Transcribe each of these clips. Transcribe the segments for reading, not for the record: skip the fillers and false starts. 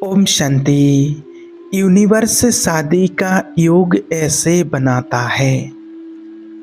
Om Shanti. Universe शादी का योग ऐसे बनाता है।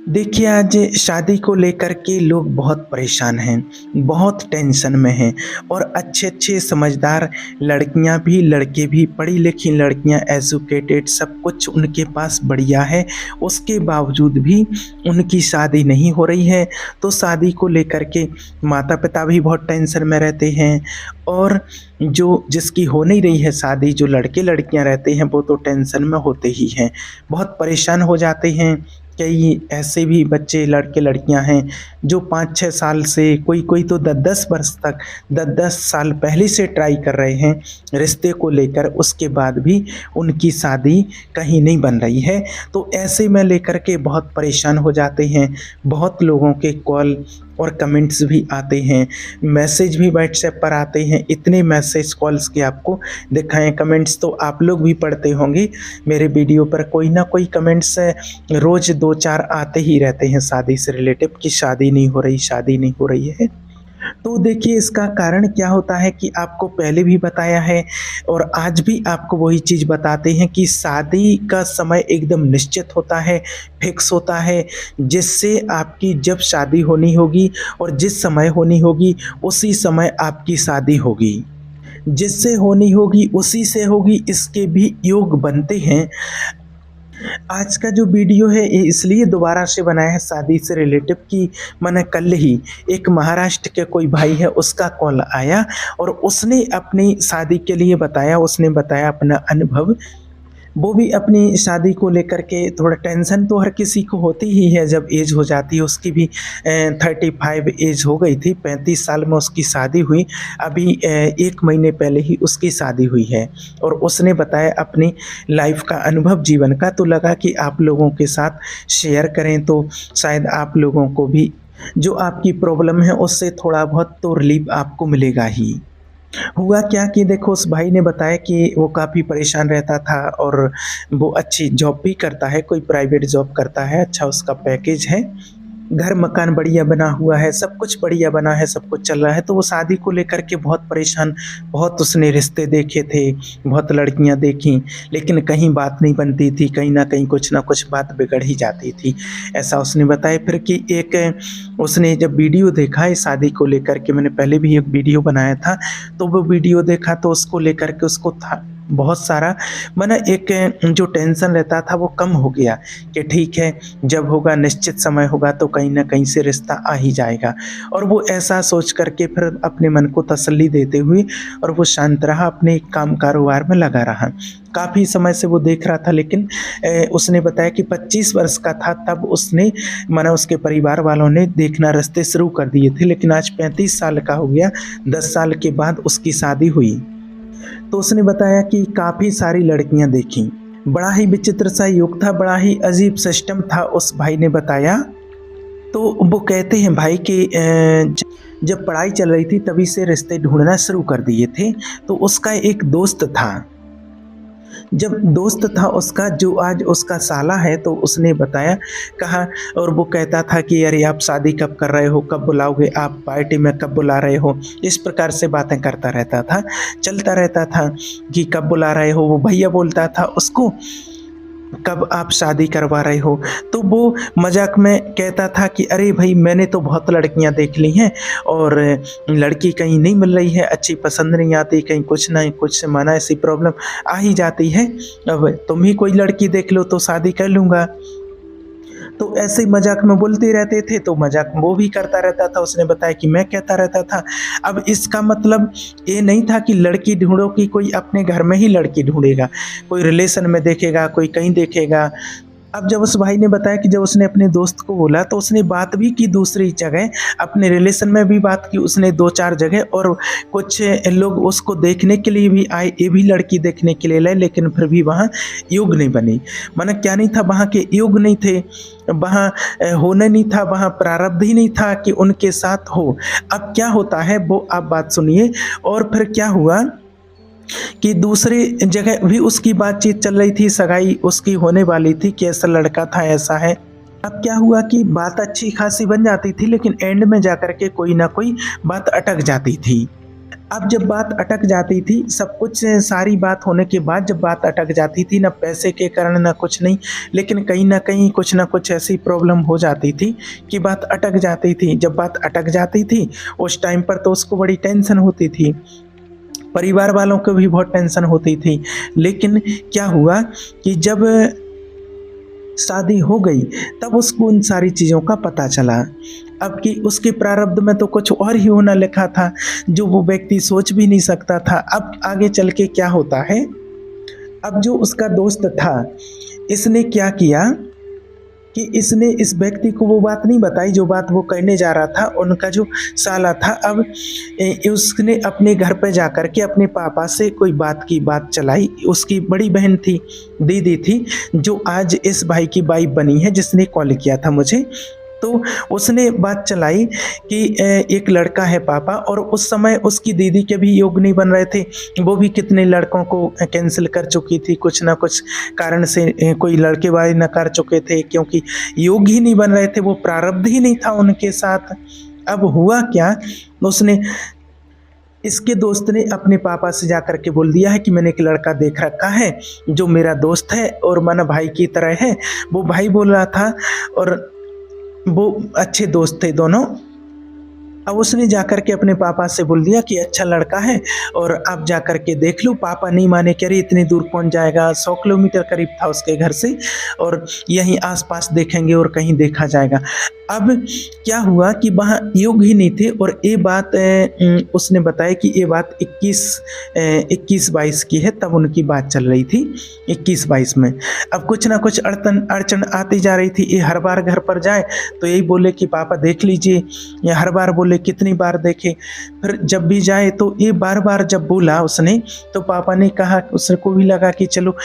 देखिए, आज शादी को लेकर के लोग बहुत परेशान हैं, बहुत टेंशन में हैं और अच्छे-अच्छे समझदार लड़कियां भी, लड़के भी, पढ़ी-लिखी लड़कियां, एजुकेटेड, सब कुछ उनके पास बढ़िया है, उसके बावजूद भी उनकी शादी नहीं हो रही है। तो शादी को लेकर के माता-पिता भी बहुत टेंशन में रहते हैं और जो जिसकी हो नहीं रही है शादी, जो लड़के-लड़कियां रहते हैं, वो तो टेंशन में होते ही हैं, बहुत परेशान हो जाते हैं। कई ऐसे भी बच्चे लड़के-लड़कियां हैं जो 5-6 साल से, कोई-कोई तो 10-10 वर्ष तक 10-10 साल पहले से ट्राई कर रहे हैं रिश्ते को लेकर, उसके बाद भी उनकी शादी कहीं नहीं बन रही है। तो ऐसे में लेकर के बहुत परेशान हो जाते हैं। बहुत लोगों के कॉल और कमेंट्स भी आते हैं, मैसेज भी व्हाट्सएप पर आते हैं। इतने मैसेज कॉल्स के आपको दिखाएँ, कमेंट्स तो आप लोग भी पढ़ते होंगे। मेरे वीडियो पर कोई ना कोई कमेंट्स रोज़ 2-4 आते ही रहते हैं शादी से रिलेटिव कि शादी नहीं हो रही, शादी नहीं हो रही है। तो देखिए, इसका कारण क्या होता है कि आपको पहले भी बताया है और आज भी आपको वही चीज़ बताते हैं कि शादी का समय एकदम निश्चित होता है, फिक्स होता है, जिससे आपकी जब शादी होनी होगी और जिस समय होनी होगी उसी समय आपकी शादी होगी। जिससे होनी होगी उसी से होगी, इसके भी योग बनते हैं। आज का जो वीडियो है ये इसलिए दोबारा से बनाया है शादी से रिलेटिव कि मैंने कल ही एक महाराष्ट्र के कोई भाई है, उसका कॉल आया और उसने अपनी शादी के लिए बताया, उसने बताया अपना अनुभव। वो भी अपनी शादी को लेकर के थोड़ा टेंशन तो हर किसी को होती ही है जब एज हो जाती है। उसकी भी 35 एज हो गई थी, 35 साल में उसकी शादी हुई। अभी 1 महीने पहले ही उसकी शादी हुई है और उसने बताया अपनी लाइफ का अनुभव जीवन का। तो लगा कि आप लोगों के साथ शेयर करें तो शायद आप लोगों को भी जो आपकी प्रॉब्लम है उससे थोड़ा बहुत तो रिलीफ आपको मिलेगा ही। हुआ क्या कि देखो, उस भाई ने बताया कि वो काफ़ी परेशान रहता था और वो अच्छी जॉब भी करता है, कोई प्राइवेट जॉब करता है, अच्छा उसका पैकेज है, घर मकान बढ़िया बना हुआ है, सब कुछ बढ़िया बना है, सब कुछ चल रहा है। तो वो शादी को लेकर के बहुत परेशान, बहुत उसने रिश्ते देखे थे, बहुत लड़कियां देखी, लेकिन कहीं बात नहीं बनती थी, कहीं ना कुछ बात बिगड़ ही जाती थी। ऐसा उसने बताया। फिर कि एक उसने जब वीडियो देखा इस शादी को लेकर के, मैंने पहले भी एक वीडियो बनाया था, तो वो वीडियो देखा तो उसको लेकर के उसको था बहुत सारा, माना एक जो टेंशन रहता था वो कम हो गया कि ठीक है, जब होगा निश्चित समय होगा तो कहीं ना कहीं से रिश्ता आ ही जाएगा। और वो ऐसा सोच करके फिर अपने मन को तसल्ली देते हुए और वो शांत रहा, अपने काम कारोबार में लगा रहा। काफ़ी समय से वो देख रहा था, लेकिन उसने बताया कि 25 वर्ष का था तब उसने, माना उसके परिवार वालों ने देखना रास्ते शुरू कर दिए थे, लेकिन आज 35 साल का हो गया, 10 साल के बाद उसकी शादी हुई। तो उसने बताया कि काफ़ी सारी लड़कियां देखी, बड़ा ही विचित्र सा योग था, बड़ा ही अजीब सिस्टम था, उस भाई ने बताया। तो वो कहते हैं भाई कि जब पढ़ाई चल रही थी तभी से रिश्ते ढूंढना शुरू कर दिए थे। तो उसका एक दोस्त था, जब दोस्त था उसका, जो आज उसका साला है, तो उसने बताया, कहा, और वो कहता था कि अरे आप शादी कब कर रहे हो, कब बुलाओगे, आप पार्टी में कब बुला रहे हो, इस प्रकार से बातें करता रहता था, चलता रहता था कि कब बुला रहे हो। वो भैया बोलता था उसको, कब आप शादी करवा रहे हो। तो वो मजाक में कहता था कि अरे भाई, मैंने तो बहुत लड़कियां देख ली हैं और लड़की कहीं नहीं मिल रही है, अच्छी पसंद नहीं आती, कहीं कुछ नहीं कुछ, माना ऐसी प्रॉब्लम आ ही जाती है, अब तुम ही कोई लड़की देख लो तो शादी कर लूँगा। तो ऐसे ही मजाक में बोलते रहते थे, तो मजाक वो भी करता रहता था। उसने बताया कि मैं कहता रहता था। अब इसका मतलब ये नहीं था कि लड़की ढूंढो कि कोई अपने घर में ही लड़की ढूंढेगा, कोई रिलेशन में देखेगा, कोई कहीं देखेगा। अब जब उस भाई ने बताया कि जब उसने अपने दोस्त को बोला तो उसने बात भी की दूसरी जगह, अपने रिलेशन में भी बात की उसने 2-4 जगह, और कुछ लोग उसको देखने के लिए भी आए, ये भी लड़की देखने के लिए लाए, लेकिन फिर भी वहाँ योग नहीं बनी। माना क्या नहीं था, वहाँ के योग नहीं थे, वहाँ होने नहीं था, वहाँ प्रारब्ध ही नहीं था कि उनके साथ हो। अब क्या होता है वो आप बात सुनिए। और फिर क्या हुआ कि दूसरी जगह भी उसकी बातचीत चल रही थी, सगाई उसकी होने वाली थी कि ऐसा लड़का था, ऐसा है। अब क्या हुआ कि बात अच्छी खासी बन जाती थी, लेकिन एंड में जाकर के कोई ना कोई बात अटक जाती थी। अब जब बात अटक जाती थी, सब कुछ सारी बात होने के बाद जब बात अटक जाती थी, ना पैसे के कारण ना कुछ नहीं, लेकिन कहीं न कहीं कुछ न कुछ ऐसी प्रॉब्लम हो जाती थी कि बात अटक जाती थी। जब बात अटक जाती थी, उस टाइम पर तो उसको बड़ी टेंशन होती थी, परिवार वालों को भी बहुत टेंशन होती थी। लेकिन क्या हुआ कि जब शादी हो गई, तब उसको उन सारी चीज़ों का पता चला। अब कि उसके प्रारब्ध में तो कुछ और ही होना लिखा था, जो वो व्यक्ति सोच भी नहीं सकता था। अब आगे चल के क्या होता है, अब जो उसका दोस्त था, इसने क्या किया कि इसने इस व्यक्ति को वो बात नहीं बताई जो बात वो करने जा रहा था। उनका जो साला था, अब उसने अपने घर पे जा कर के अपने पापा से कोई बात की बात चलाई। उसकी बड़ी बहन थी, दीदी थी, जो आज इस भाई की वाइफ बनी है, जिसने कॉल किया था मुझे। तो उसने बात चलाई कि एक लड़का है पापा, और उस समय उसकी दीदी के भी योग नहीं बन रहे थे। वो भी कितने लड़कों को कैंसिल कर चुकी थी, कुछ ना कुछ कारण से कोई लड़के वाले नकार चुके थे, क्योंकि योग ही नहीं बन रहे थे, वो प्रारब्ध ही नहीं था उनके साथ। अब हुआ क्या, उसने इसके दोस्त ने अपने पापा से जाकर के बोल दिया है कि मैंने एक लड़का देख रखा है जो मेरा दोस्त है और माना भाई की तरह है। वो भाई बोल रहा था और वो अच्छे दोस्त थे दोनों। अब उसने जाकर के अपने पापा से बोल दिया कि अच्छा लड़का है और आप जाकर के देख लो। पापा नहीं माने, कह रही इतनी दूर कौन जाएगा, 100 किलोमीटर करीब था उसके घर से, और यहीं आसपास देखेंगे और कहीं देखा जाएगा। अब क्या हुआ कि वहाँ योग ही नहीं थे, और ये बात उसने बताया कि ये बात 21-22 की है, तब उनकी बात चल रही थी 21-22 में। अब कुछ ना कुछ अड़चन आती जा रही थी। ये हर बार घर पर जाए तो यही बोले कि पापा देख लीजिए, या हर बार बोले कितनी बार देखे। फिर जब भी जाए तो ये बार बार जब बोला उसने, तो पापा ने कहा, उसको भी लगा कि चलो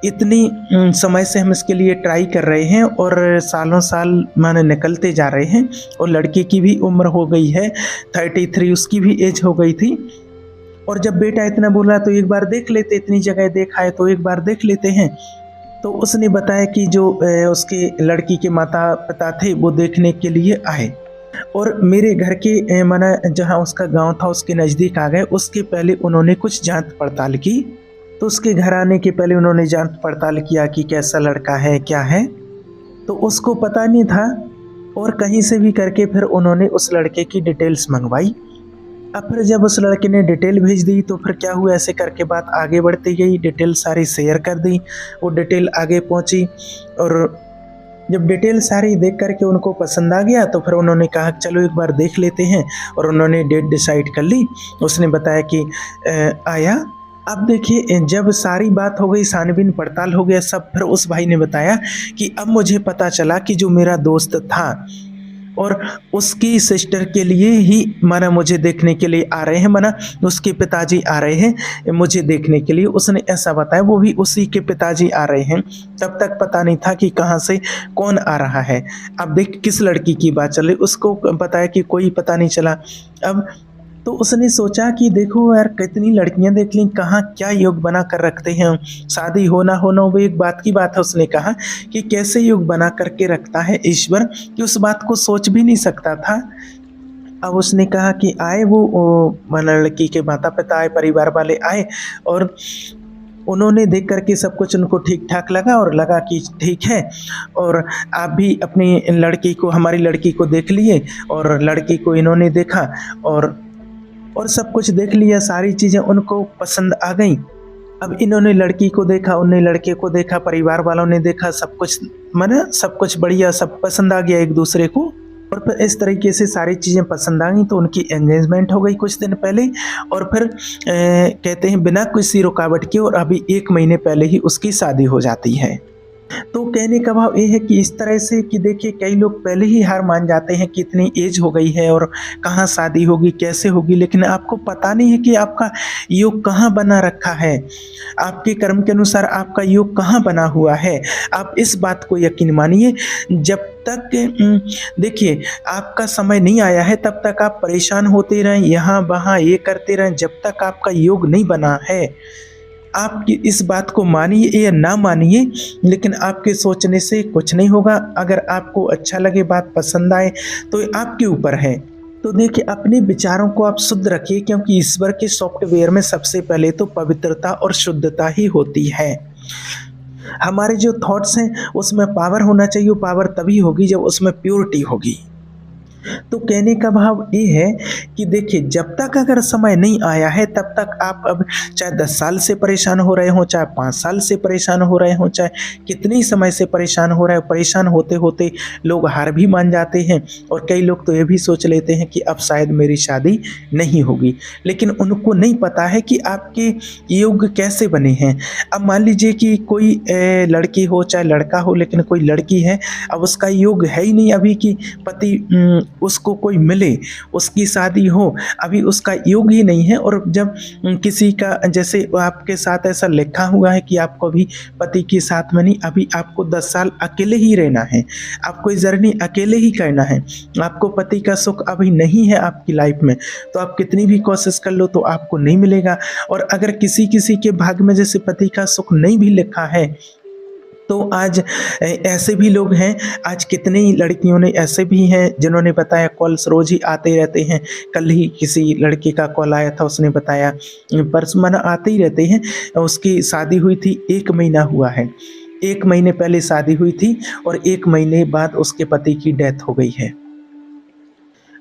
इतनी समय से हम इसके लिए ट्राई कर रहे हैं और सालों साल माने निकलते जा रहे हैं, और लड़के की भी उम्र हो गई है 33, उसकी भी एज हो गई थी। और जब बेटा इतना बोला तो एक बार देख लेते, इतनी जगह देखा है तो एक बार देख लेते हैं। तो उसने बताया कि जो उसके लड़की के माता पिता थे वो देखने के लिए आए, और मेरे घर के माना जहाँ उसका गांव था उसके नज़दीक आ गए। उसके पहले उन्होंने कुछ जांच पड़ताल की। तो उसके घर आने के पहले उन्होंने जांच पड़ताल किया कि कैसा लड़का है, क्या है। तो उसको पता नहीं था, और कहीं से भी करके फिर उन्होंने उस लड़के की डिटेल्स मंगवाई। अब फिर जब उस लड़के ने डिटेल भेज दी तो फिर क्या हुआ, ऐसे करके बात आगे बढ़ती गई, डिटेल सारी शेयर कर दी। वो डिटेल आगे पहुंची, और जब डिटेल सारी देख करके उनको पसंद आ गया तो फिर उन्होंने कहा चलो एक बार देख लेते हैं, और उन्होंने डेट डिसाइड कर ली। उसने बताया कि आया। अब देखिए, जब सारी बात हो गई, छानबीन पड़ताल हो गया सब, फिर उस भाई ने बताया कि अब मुझे पता चला कि जो मेरा दोस्त था और उसकी सिस्टर के लिए ही माना मुझे देखने के लिए आ रहे हैं, माना उसके पिताजी आ रहे हैं मुझे देखने के लिए। उसने ऐसा बताया, वो भी उसी के पिताजी आ रहे हैं। तब तक पता नहीं था कि कहाँ से कौन आ रहा है। अब देख किस लड़की की बात चल रही, उसको बताया कि कोई पता नहीं चला। अब तो उसने सोचा कि देखो यार, कितनी लड़कियां देख ली, कहाँ क्या योग बना कर रखते हैं। शादी होना होना वो एक बात की बात है। उसने कहा कि कैसे योग बना करके रखता है ईश्वर, कि उस बात को सोच भी नहीं सकता था। अब उसने कहा कि आए वो लड़की के माता पिता आए, परिवार वाले आए, और उन्होंने देख करके सब कुछ उनको ठीक ठाक लगा, और लगा कि ठीक है, और आप भी अपनी लड़की को, हमारी लड़की को देख लिए, और लड़की को इन्होंने देखा, और सब कुछ देख लिया, सारी चीज़ें उनको पसंद आ गई। अब इन्होंने लड़की को देखा, उन्होंने लड़के को देखा, परिवार वालों ने देखा, सब कुछ माना सब कुछ बढ़िया, सब पसंद आ गया एक दूसरे को। और फिर इस तरीके से सारी चीज़ें पसंद आ गई, तो उनकी एंगेजमेंट हो गई कुछ दिन पहले। और फिर कहते हैं बिना किसी रुकावट के, और अभी 1 महीने पहले ही उसकी शादी हो जाती है। तो कहने का भाव ये है कि इस तरह से कि देखिए, कई लोग पहले ही हार मान जाते हैं कि इतनी एज हो गई है और कहाँ शादी होगी, कैसे होगी, लेकिन आपको पता नहीं है कि आपका योग कहाँ बना रखा है, आपके कर्म के अनुसार आपका योग कहाँ बना हुआ है। आप इस बात को यकीन मानिए, जब तक देखिए आपका समय नहीं आया है तब तक आप परेशान होते रहें, यहाँ वहाँ ये करते रहें, जब तक आपका योग नहीं बना है। आप इस बात को मानिए या ना मानिए, लेकिन आपके सोचने से कुछ नहीं होगा। अगर आपको अच्छा लगे, बात पसंद आए, तो ये आपके ऊपर है। तो देखिए अपने विचारों को आप शुद्ध रखिए, क्योंकि ईश्वर के सॉफ्टवेयर में सबसे पहले तो पवित्रता और शुद्धता ही होती है। हमारे जो थॉट्स हैं उसमें पावर होना चाहिए, वो पावर तभी होगी जब उसमें प्योरिटी होगी। तो कहने का भाव ये है कि देखिए जब तक अगर समय नहीं आया है तब तक आप अब चाहे 10 साल से परेशान हो रहे हो, चाहे 5 साल से परेशान हो रहे हो, चाहे कितने ही समय से परेशान हो रहे हो, परेशान होते होते लोग हार भी मान जाते हैं। और कई लोग तो ये भी सोच लेते हैं कि अब शायद मेरी शादी नहीं होगी, लेकिन उनको नहीं पता है कि आपके योग कैसे बने हैं। अब मान लीजिए कि कोई लड़की हो चाहे लड़का हो, लेकिन कोई लड़की है, अब उसका योग है ही नहीं अभी कि पति उसको कोई मिले, उसकी शादी हो, अभी उसका योग ही नहीं है। और जब किसी का जैसे आपके साथ ऐसा लिखा हुआ है कि आपको अभी पति के साथ में नहीं, अभी आपको 10 साल अकेले ही रहना है, आपको ये जर्नी अकेले ही करना है, आपको पति का सुख अभी नहीं है आपकी लाइफ में, तो आप कितनी भी कोशिश कर लो तो आपको नहीं मिलेगा। और अगर किसी किसी के भाग्य में जैसे पति का सुख नहीं भी लिखा है, तो आज ऐसे भी लोग हैं, आज कितनी लड़कियों ने ऐसे भी हैं जिन्होंने बताया, कॉल्स रोज़ ही आते रहते हैं। कल ही किसी लड़के का कॉल आया था, उसने बताया, परसों माना आते ही रहते हैं, उसकी शादी हुई थी, 1 महीना हुआ है, 1 महीने पहले शादी हुई थी और 1 महीने बाद उसके पति की डेथ हो गई है।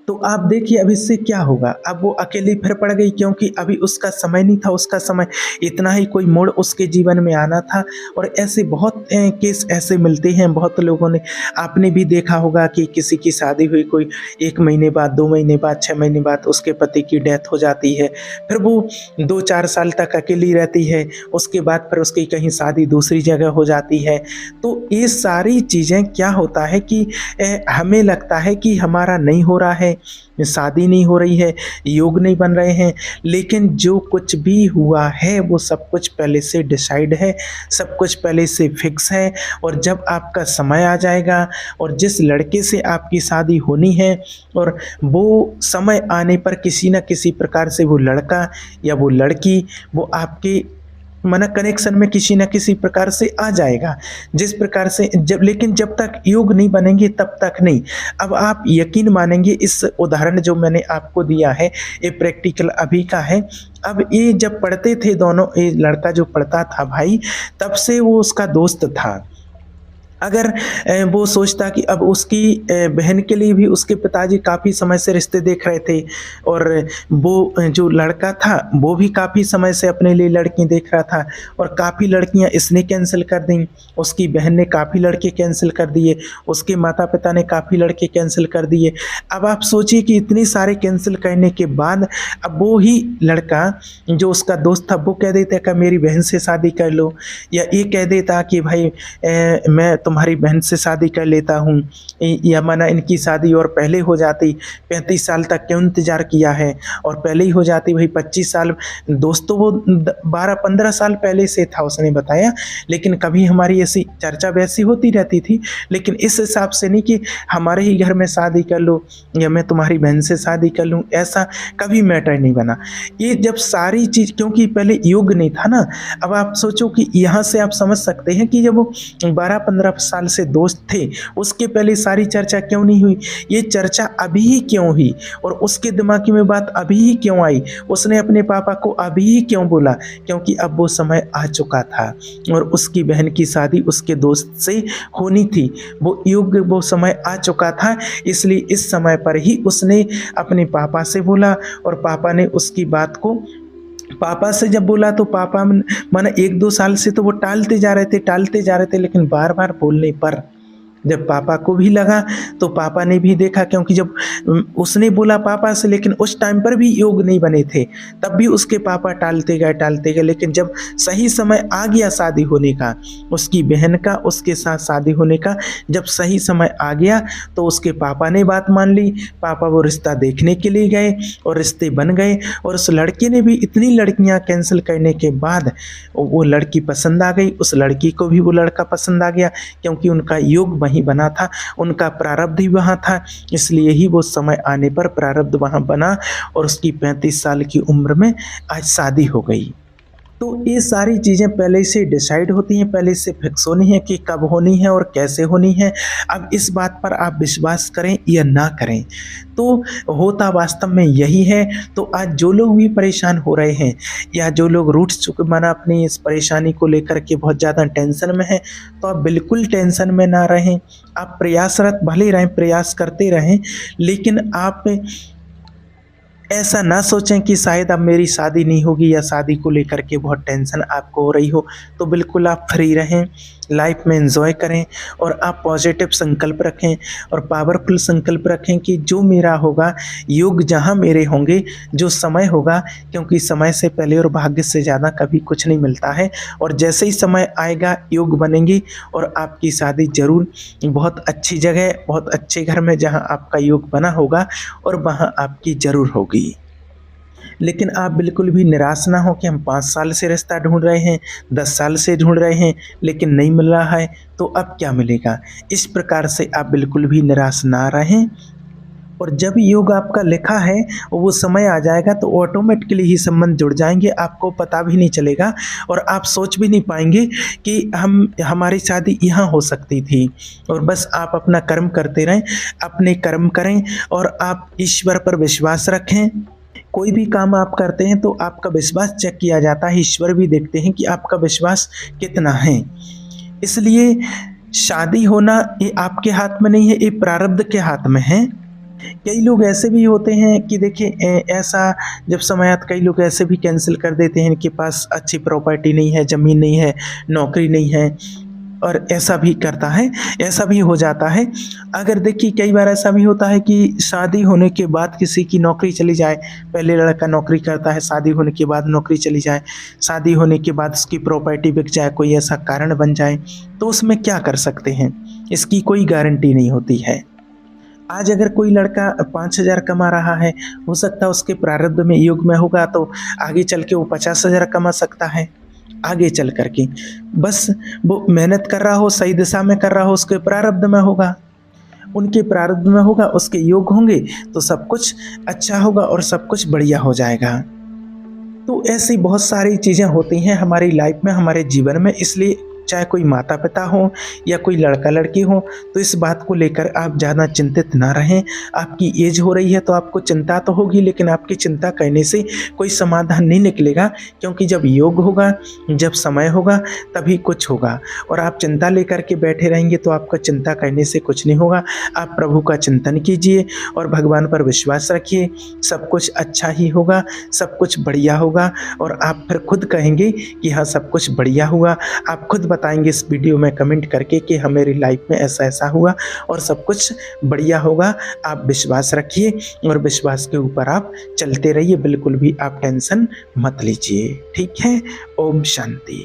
तो आप देखिए अब इससे क्या होगा, अब वो अकेली फिर पड़ गई, क्योंकि अभी उसका समय नहीं था, उसका समय इतना ही कोई मोड़ उसके जीवन में आना था। और ऐसे बहुत केस ऐसे मिलते हैं, बहुत लोगों ने, आपने भी देखा होगा कि किसी की शादी हुई, कोई 1 महीने बाद, 2 महीने बाद, 6 महीने बाद उसके पति की डेथ हो जाती है, फिर वो 2-4 साल तक अकेली रहती है, उसके बाद फिर उसकी कहीं शादी दूसरी जगह हो जाती है। तो ये सारी चीज़ें क्या होता है कि हमें लगता है कि हमारा नहीं हो रहा है, शादी नहीं हो रही है, योग नहीं बन रहे हैं, लेकिन जो कुछ भी हुआ है वो सब कुछ पहले से डिसाइड है, सब कुछ पहले से फिक्स है। और जब आपका समय आ जाएगा और जिस लड़के से आपकी शादी होनी है, और वो समय आने पर किसी न किसी प्रकार से वो लड़का या वो लड़की वो आपके माना कनेक्शन में किसी न किसी प्रकार से आ जाएगा, जिस प्रकार से जब, लेकिन जब तक योग नहीं बनेंगे तब तक नहीं। अब आप यकीन मानेंगे, इस उदाहरण जो मैंने आपको दिया है ये प्रैक्टिकल अभी का है। अब ये जब पढ़ते थे दोनों, ये लड़का जो पढ़ता था भाई, तब से वो उसका दोस्त था। अगर वो सोचता कि अब उसकी बहन के लिए भी उसके पिताजी काफ़ी समय से रिश्ते देख रहे थे, और वो जो लड़का था वो भी काफ़ी समय से अपने लिए लड़की देख रहा था, और काफ़ी लड़कियां इसने कैंसिल कर दी, उसकी बहन ने काफ़ी लड़के कैंसिल कर दिए, उसके माता पिता ने काफ़ी लड़के कैंसिल कर दिए। अब आप सोचिए कि इतने सारे कैंसिल करने के बाद अब वो ही लड़का जो उसका दोस्त था वो कह देता कि मेरी बहन से शादी कर लो, या ये कह देता कि भाई मैं तुम्हारी बहन से शादी कर लेता हूँ, या माना इनकी शादी और पहले हो जाती, 35 साल तक क्यों इंतज़ार किया है, और पहले ही हो जाती भाई 25 साल। दोस्तों वो 12-15 साल पहले से था उसने बताया, लेकिन कभी हमारी ऐसी चर्चा वैसी होती रहती थी, लेकिन इस हिसाब से नहीं कि हमारे ही घर में शादी कर लो या मैं तुम्हारी बहन से शादी कर लूँ, ऐसा कभी मैटर नहीं बना। ये जब सारी चीज़, क्योंकि पहले युग नहीं था ना। अब आप सोचो कि यहाँ से आप समझ सकते हैं कि जब वो 12-15 साल से दोस्त थे, उसके पहले सारी चर्चा क्यों नहीं हुई, ये चर्चा अभी ही क्यों हुई, और उसके दिमाग में बात अभी ही क्यों आई, उसने अपने पापा को अभी ही क्यों बोला, क्योंकि अब वो समय आ चुका था और उसकी बहन की शादी उसके दोस्त से होनी थी, वो युग, वो समय आ चुका था। इसलिए इस समय पर ही उसने अपने पापा से बोला, और पापा ने उसकी बात को, पापा से जब बोला तो पापा माना 1-2 साल से तो वो टालते जा रहे थे, लेकिन बार बार बोलने पर जब पापा को भी लगा तो पापा ने भी देखा, क्योंकि जब उसने बोला पापा से, लेकिन उस टाइम पर भी योग नहीं बने थे, तब भी उसके पापा टालते गए, लेकिन जब सही समय आ गया शादी होने का, उसकी बहन का उसके साथ शादी होने का जब सही समय आ गया, तो उसके पापा ने बात मान ली। पापा वो रिश्ता देखने के लिए गए और रिश्ते बन गए, और उस लड़के ने भी इतनी लड़कियां कैंसिल करने के बाद वो लड़की पसंद आ गई, उस लड़की को भी वो लड़का पसंद आ गया, क्योंकि उनका योग वहीं बना था, उनका प्रारब्ध ही वहाँ था। इसलिए ही वो समय आने पर प्रारब्ध वहाँ बना और उसकी 35 साल की उम्र में आज शादी हो गई। तो ये सारी चीज़ें पहले से डिसाइड होती हैं, पहले से फिक्स होनी है कि कब होनी है और कैसे होनी है। अब इस बात पर आप विश्वास करें या ना करें, तो होता वास्तव में यही है। तो आज जो लोग भी परेशान हो रहे हैं या जो लोग रूठ चुके माना अपनी इस परेशानी को लेकर के बहुत ज़्यादा टेंशन में हैं, तो आप बिल्कुल टेंशन में ना रहें। आप प्रयासरत भले रहें, प्रयास करते रहें, लेकिन आप ऐसा ना सोचें कि शायद अब मेरी शादी नहीं होगी या शादी को लेकर के बहुत टेंशन आपको हो रही हो। तो बिल्कुल आप फ्री रहें, लाइफ में एंजॉय करें और आप पॉजिटिव संकल्प रखें और पावरफुल संकल्प रखें कि जो मेरा होगा, योग जहाँ मेरे होंगे, जो समय होगा, क्योंकि समय से पहले और भाग्य से ज़्यादा कभी कुछ नहीं मिलता है। और जैसे ही समय आएगा योग बनेंगे और आपकी शादी ज़रूर बहुत अच्छी जगह, बहुत अच्छे घर में जहाँ आपका योग बना होगा और वहाँ आपकी ज़रूर होगी। लेकिन आप बिल्कुल भी निराश ना हो कि हम 5 साल से रिश्ता ढूँढ रहे हैं, 10 साल से ढूँढ रहे हैं, लेकिन नहीं मिल रहा है, तो अब क्या मिलेगा? इस प्रकार से आप बिल्कुल भी निराश ना रहें। और जब योग आपका लिखा है, वो समय आ जाएगा तो ऑटोमेटिकली ही संबंध जुड़ जाएँगे, आपको पता भी नहीं चलेगा और आप सोच भी नहीं पाएँगे कि हमारी शादी यहाँ हो सकती थी। और बस आप अपना कर्म करते रहें, अपने कर्म करें और आप ईश्वर पर विश्वास रखें। कोई भी काम आप करते हैं तो आपका विश्वास चेक किया जाता है, ईश्वर भी देखते हैं कि आपका विश्वास कितना है। इसलिए शादी होना ये आपके हाथ में नहीं है, ये प्रारब्ध के हाथ में है। कई लोग ऐसे भी होते हैं कि देखिए ऐसा जब समय आता कई लोग ऐसे भी कैंसिल कर देते हैं, इनके पास अच्छी प्रॉपर्टी नहीं है, ज़मीन नहीं है, नौकरी नहीं है और ऐसा भी करता है, ऐसा भी हो जाता है। अगर देखिए कई बार ऐसा भी होता है कि शादी होने के बाद किसी की नौकरी चली जाए, पहले लड़का नौकरी करता है, शादी होने के बाद नौकरी चली जाए, शादी होने के बाद उसकी प्रॉपर्टी बिक जाए, कोई ऐसा कारण बन जाए, तो उसमें क्या कर सकते हैं? इसकी कोई गारंटी नहीं होती है। आज अगर कोई लड़का 5,000 कमा रहा है, हो सकता है उसके प्रारब्ध में योग में होगा तो आगे चल के वो 50,000 कमा सकता है, आगे चल कर के। बस वो मेहनत कर रहा हो, सही दिशा में कर रहा हो, उसके प्रारब्ध में होगा। उनके प्रारब्ध में होगा, उसके योग होंगे, तो सब कुछ अच्छा होगा और सब कुछ बढ़िया हो जाएगा। तो ऐसी बहुत सारी चीज़ें होती हैं हमारी लाइफ में, हमारे जीवन में, इसलिए चाहे कोई माता-पिता हो या कोई लड़का-लड़की हो, तो इस बात को लेकर आप ज़्यादा चिंतित ना रहें। आपकी एज हो रही है तो आपको चिंता तो होगी, लेकिन आपकी चिंता करने से कोई समाधान नहीं निकलेगा, क्योंकि जब योग होगा, जब समय होगा, तभी कुछ होगा। और आप चिंता लेकर के बैठे रहेंगे तो आपको चिंता करने से कुछ नहीं होगा। आप प्रभु का चिंतन कीजिए और भगवान पर विश्वास रखिए, सब कुछ अच्छा ही होगा, सब कुछ बढ़िया होगा और आप फिर खुद कहेंगे कि हाँ, सब कुछ बढ़िया हुआ। आप खुद बताएंगे इस वीडियो में कमेंट करके कि हाँ, मेरी लाइफ में ऐसा ऐसा हुआ और सब कुछ बढ़िया होगा। आप विश्वास रखिए और विश्वास के ऊपर आप चलते रहिए, बिल्कुल भी आप टेंशन मत लीजिए। ठीक है? ओम शांति।